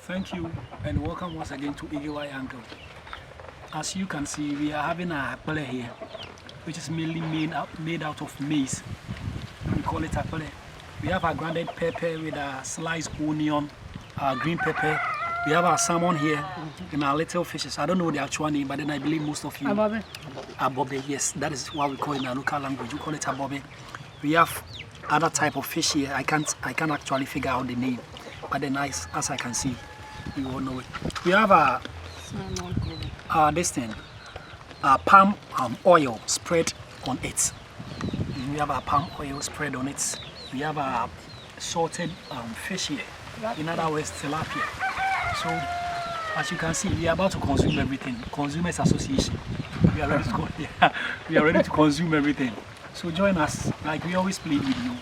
Thank you and welcome once again to Eagle Eye Angle. As you can see, we are having a AKPLE here, which is mainly made out of maize. We call it AKPLE. We have a grounded pepper with a sliced onion, green pepper. We have our salmon here and our little fishes. I don't know the actual name, but then I believe most of you. Abobe, yes, that is what we call it in our local language. We call it abobe. We have other type of fish here. I can't actually figure out the name, but then as I can see, you all know it. We have this thing, palm oil spread on it. We have our palm oil spread on it. We have a salted fish here. In other words, tilapia. So, as you can see, we are about to consume everything. Consumers Association. We are ready to go. We are ready to consume everything. So join us. Like we always play with you.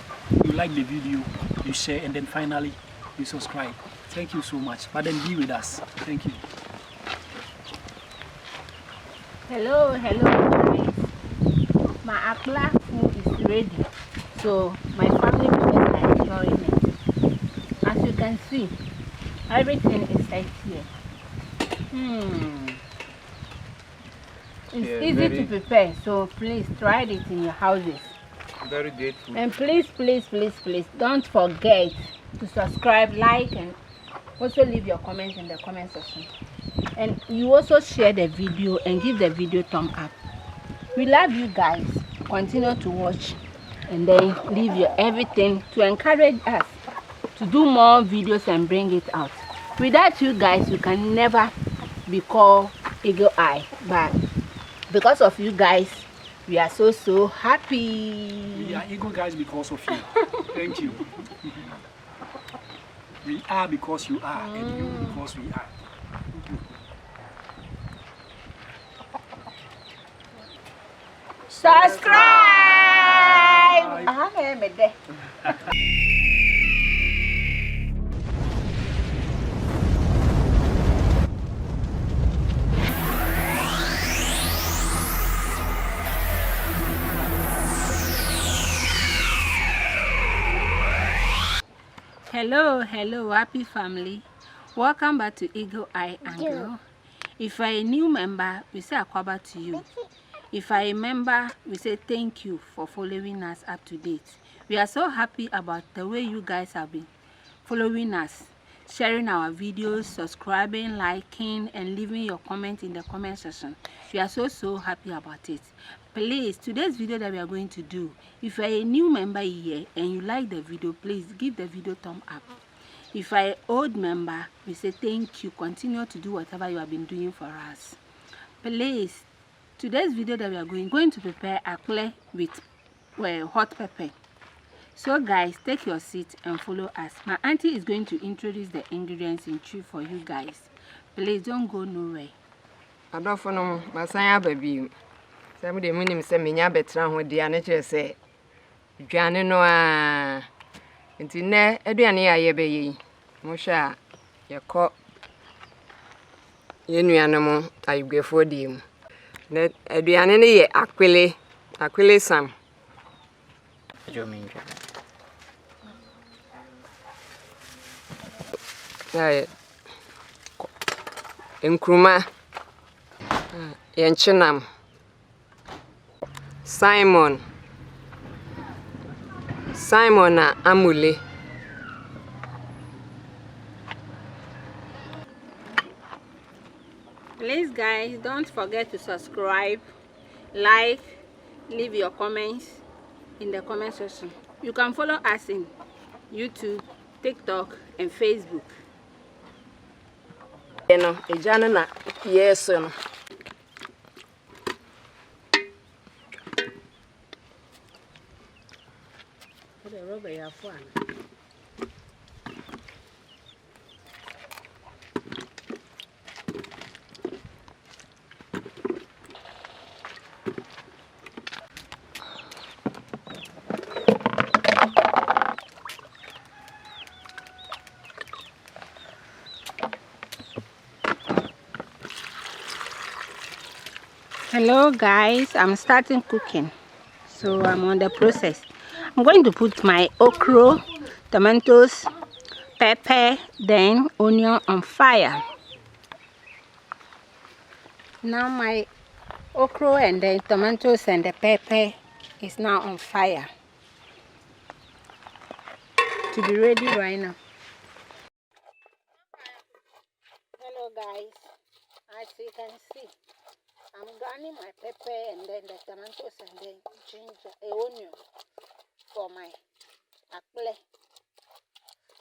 You like the video, you share, and then finally you subscribe. Thank you so much. But then be with us. Thank you. Hello guys. My AKPLE food is ready. So my family members are enjoying it. As you can see, everything is right here. It's easy to prepare, so please try it in your houses. Very good food. And please don't forget to subscribe, like, and also leave your comments in the comment section. And you also share the video and give the video thumb up. We love you guys. Continue to watch and then leave your everything to encourage us to do more videos and bring it out. Without you guys, we can never be called Eagle Eye, but because of you guys, we are so happy. We are Eagle guys because of you. Thank you. We are because you are, and you because we are. Subscribe! Hello, happy family. Welcome back to Eagle Eye Angle. If you're a new member, we say akwaba to you. If I remember, we say thank you for following us up to date. We are so happy about the way you guys have been following us, sharing our videos, subscribing, liking, and leaving your comment in the comment section. We are so happy about it. Please, today's video that we are going to do, if you are a new member here and you like the video, please give the video thumb up. If you are an old member, we say thank you. Continue to do whatever you have been doing for us. Please, today's video that we are going to prepare AKPLE with hot pepper. So guys, take your seat and follow us. My auntie is going to introduce the ingredients in truth for you guys. Please don't go nowhere. I don't know, Masaya baby. Some of the minimum say me better with the nature say. Johnny no until ne eduane aye be yi. Mo sha ye ko ye nuanamo ayugefo dim. Ne eduane ne ye AKPLE sam. Jominja. Ay enkruma yenchinam Simon na amule. Please guys, don't forget to subscribe, like, leave your comments in the comment section. You can follow us in YouTube, TikTok, and Facebook. You know, ejana na yes no. Hello guys, I'm starting cooking. So I'm on the process. I'm going to put my okra, tomatoes, pepper, then onion on fire. Now my okra and the tomatoes and the pepper is now on fire to be ready right now. Hello guys, as you can see, I'm grinding my pepper and then the tomatoes and then ginger, onion for my AKPLE.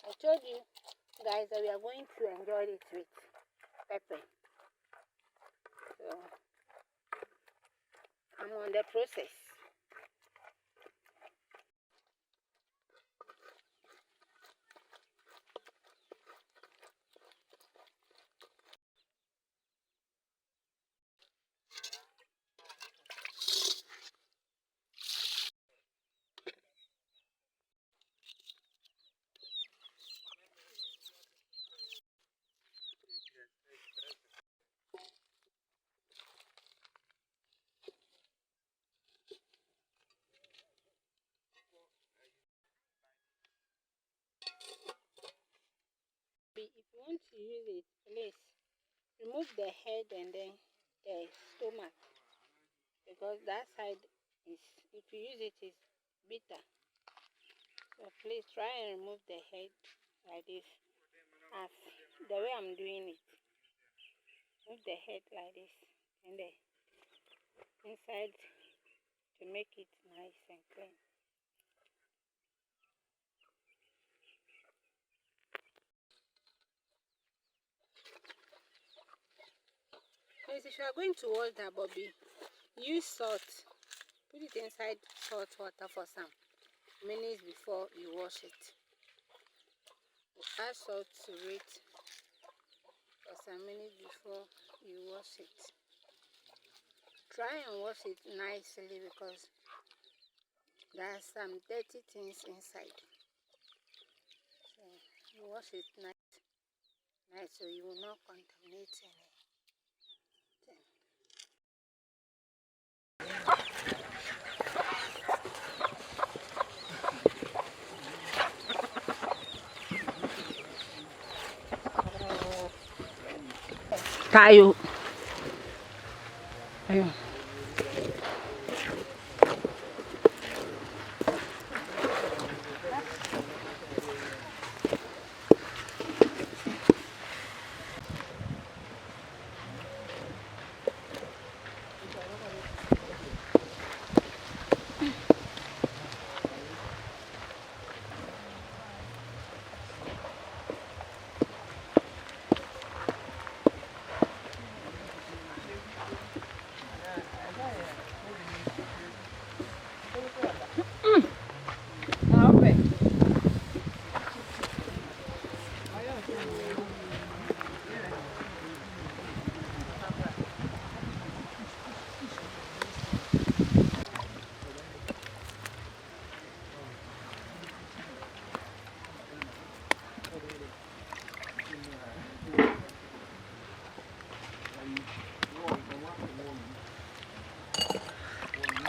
I told you guys that we are going to enjoy it with pepper. So I'm on the process. If you want to use it, please remove the head and then the stomach, because that side is, if you use it, is bitter. So please try and remove the head like this, as the way I'm doing it. Move the head like this and the inside to make it nice and clean. Please, if you are going to water Bobby, use salt. Put it inside salt water for some minutes before you wash it. Add salt to it for some minutes before you wash it. Try and wash it nicely because there are some dirty things inside. So you wash it nice so you will not contaminate anything. Tayo. Ayun.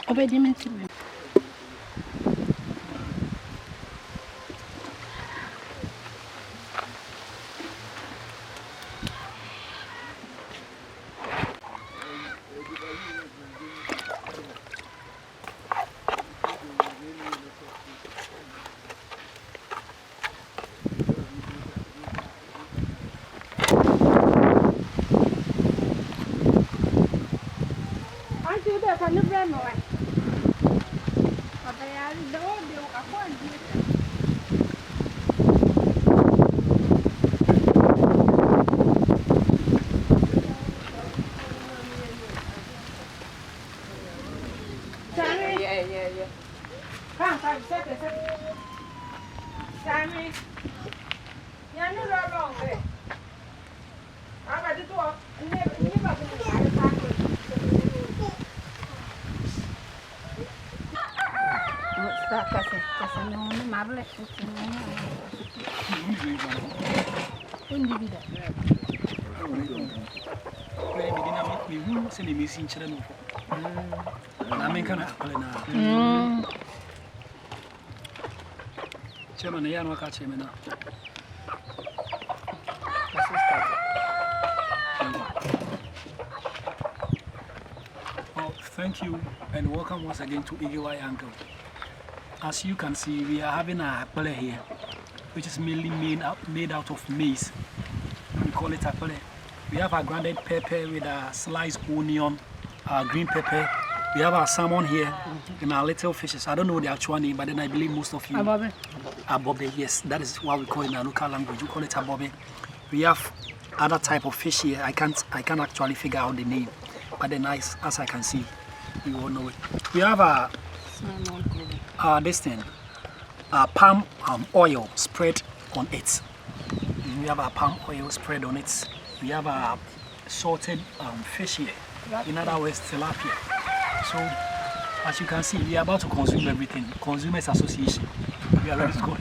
Obedience. Send a message. I mean, kind of AKPLE now. Chairman, I can't chairman now. Well, thank you and welcome once again to AKPLE Angle. As you can see, we are having a AKPLE here, which is mainly made out of maize. We call it AKPLE. We have a grounded pepper with a sliced onion, green pepper. We have our salmon here and our little fishes. I don't know the actual name, but then I believe most of you. Abobe. Abobe, yes, that is what we call it in our local language. We call it abobe. We have other type of fish here. I can't actually figure out the name, but then as I can see, you all know it. We have this thing, palm oil spread on it. We have our palm oil spread on it. We have a salted fish here. In other words, tilapia. So, as you can see, we are about to consume everything. Consumers Association. We are ready to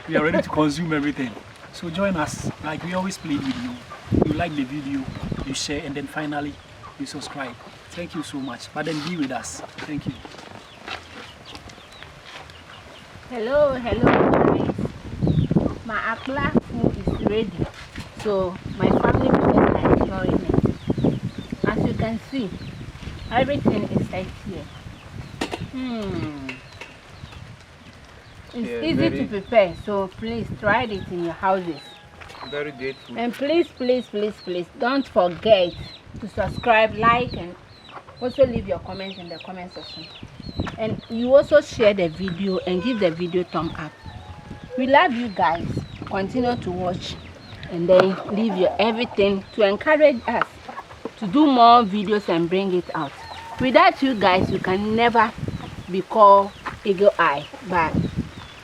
we are ready to consume everything. So join us. Like we always play with you. You like the video, you share, and then finally you subscribe. Thank you so much. But then be with us. Thank you. Hello, guys. My AKPLE food is ready. So my family members are enjoying it. As you can see, everything is right here. It's easy to prepare, so please try it in your houses. Very great food. And please don't forget to subscribe, like, and also leave your comments in the comment section. And you also share the video and give the video thumb up. We love you guys. Continue to watch and then leave your everything to encourage us to do more videos and bring it out. Without you guys, you can never be called Eagle Eye, but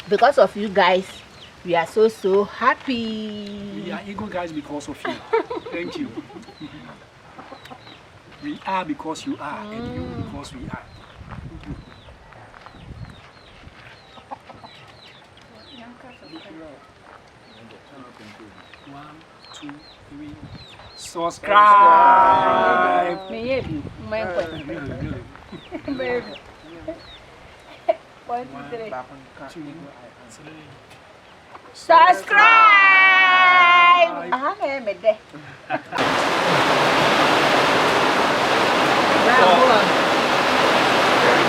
because of you guys, we are so happy. We are Eagle guys because of you. Thank you. We are because you are, and you because we are. One, two, three. Subscribe. Maybe. One, two, three. Subscribe.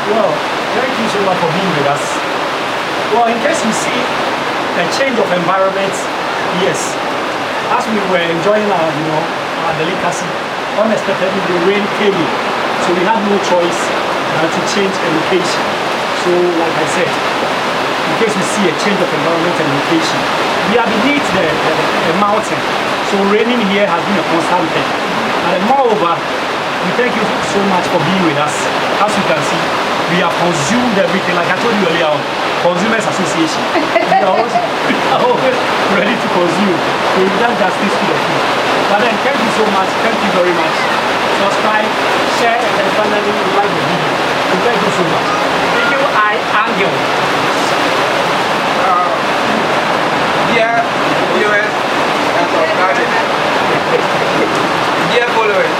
Well, thank you so much for being with us. Well, in case you see a change of environment, yes, as we were enjoying our delicacy, unexpectedly the rain came in, so we had no choice than to change the location. So, like I said, in case we see a change of environment and location, we are beneath the mountain, so raining here has been a constant thing. And moreover, we thank you so much for being with us. As you can see, we have consumed everything, like I told you earlier on, Consumers Association. We are always ready to consume. So we've done justice to the food. But then, thank you so much. Thank you very much. Subscribe, share, and then finally like the video. So thank you so much. Eagle Eye Angle. Dear viewers and subscribers, dear followers,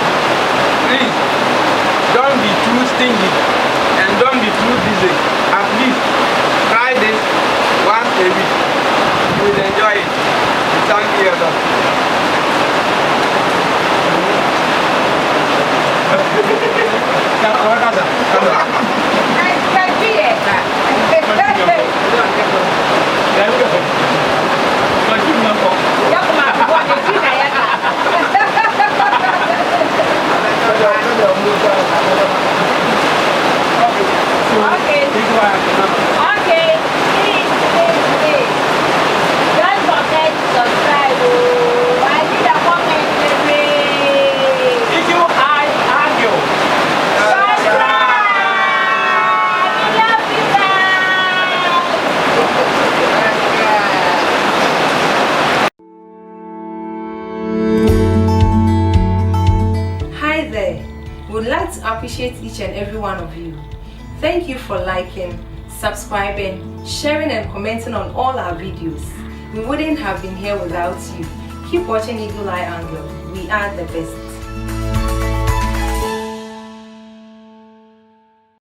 please don't be too stingy and don't be too busy. At least try this once a week. You will enjoy it. Thank you. Don't forget to subscribe. I need a comment, baby. Eagle Eye Angle. Hi there. We would like to appreciate each and every one of you. Thank you for liking, subscribing, sharing and commenting on all our videos. We wouldn't have been here without you. Keep watching Eagle Eye Angle. We are the best.